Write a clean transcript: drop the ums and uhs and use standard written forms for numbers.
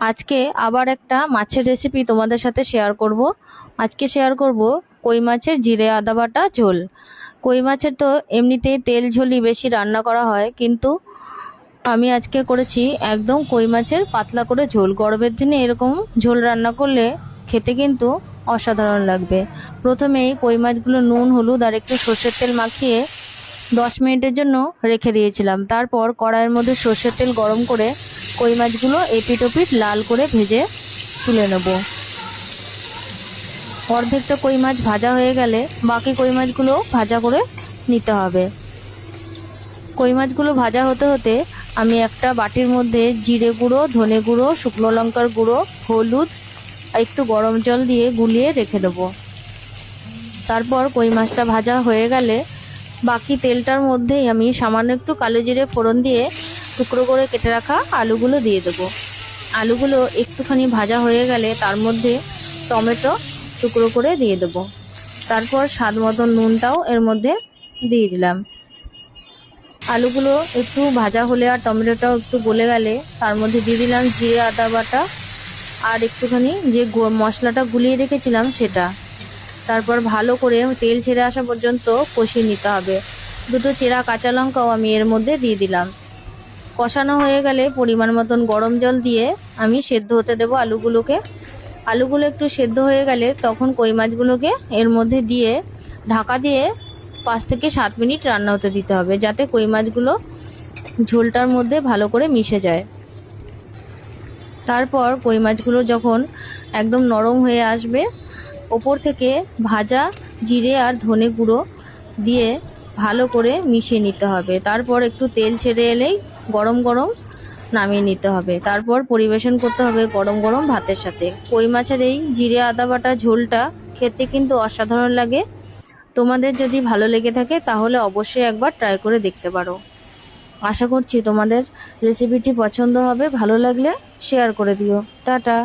আজকে আবার একটা মাছের রেসিপি তোমাদের সাথে শেয়ার করব। আজকে শেয়ার করব কই মাছের জিরে আদা বাটা ঝোল। কই মাছের তো এমনিতেই তেল ঝোলই বেশি রান্না করা হয়, কিন্তু আমি আজকে করেছি একদম কই মাছের পাতলা করে ঝোল। গরমের দিনে এরকম ঝোল রান্না করলে খেতে কিন্তু অসাধারণ লাগবে। প্রথমেই কই মাছগুলো নুন হলুদ আর একটু সর্ষের তেল মাখিয়ে 10 মিনিটের জন্য রেখে দিয়েছিলাম। তারপর কড়াইয়ের মধ্যে সর্ষের তেল গরম করে কই মাছগুলো এপিট ওপিট লাল করে ভেজে তুলে নেব। অর্ধেকটা কই মাছ ভাজা হয়ে গেলে বাকি কই মাছগুলো ভাজা করে নিতে হবে। কই মাছগুলো ভাজা হতে হতে আমি একটা বাটির মধ্যে জিরে গুঁড়ো, ধনে গুঁড়ো, শুকনো লঙ্কার গুঁড়ো, হলুদ আর একটু গরম জল দিয়ে গুলিয়ে রেখে দেবো। তারপর কই মাছটা ভাজা হয়ে গেলে বাকি তেলটার মধ্যেই আমি সামান্য একটু কালো জিরে ফোড়ন দিয়ে টুকরো করে কেটে রাখা আলুগুলো দিয়ে দেবো। আলুগুলো একটুখানি ভাজা হয়ে গেলে তার মধ্যে টমেটো টুকরো করে দিয়ে দেবো। তারপর স্বাদ মতো নুনটাও এর মধ্যে দিয়ে দিলাম। আলুগুলো একটু ভাজা হলে আর টমেটোটাও একটু গলে গেলে তার মধ্যে দিয়ে দিলাম জিরে আদা বাটা আর একটুখানি যে মশলাটা গুলিয়ে রেখেছিলাম সেটা। তারপর ভালো করে তেল ছেড়ে আসা পর্যন্ত কষিয়ে নিতে হবে। দুটো চেরা কাঁচা লঙ্কাও আমি এর মধ্যে দিয়ে দিলাম। কষানো হয়ে গেলে পরিমাণ মতন গরম জল দিয়ে আমি সেদ্ধ হতে দেবো আলুগুলোকে। আলুগুলো একটু সেদ্ধ হয়ে গেলে তখন কই মাছগুলোকে এর মধ্যে দিয়ে ঢাকা দিয়ে 5 থেকে 7 মিনিট রান্না হতে দিতে হবে, যাতে কই মাছগুলো ঝোলটার মধ্যে ভালো করে মিশে যায়। তারপর কই মাছগুলো যখন একদম নরম হয়ে আসবে, ওপর থেকে ভাজা জিরে আর ধনে গুঁড়ো দিয়ে ভালো করে মিশিয়ে নিতে হবে। তারপর একটু তেল ছেড়ে এলেই গরম গরম নামিয়ে নিতে হবে। তারপর পরিবেশন করতে হবে গরম গরম ভাতের সাথে। কই মাছের এই জিরে আদা বাটা ঝোলটা খেতে কিন্তু অসাধারণ লাগে। তোমাদের যদি ভালো লেগে থাকে তাহলে অবশ্যই একবার ট্রাই করে দেখতে পারো। আশা করছি তোমাদের রেসিপিটি পছন্দ হবে। ভালো লাগলে শেয়ার করে দিও। টাটা।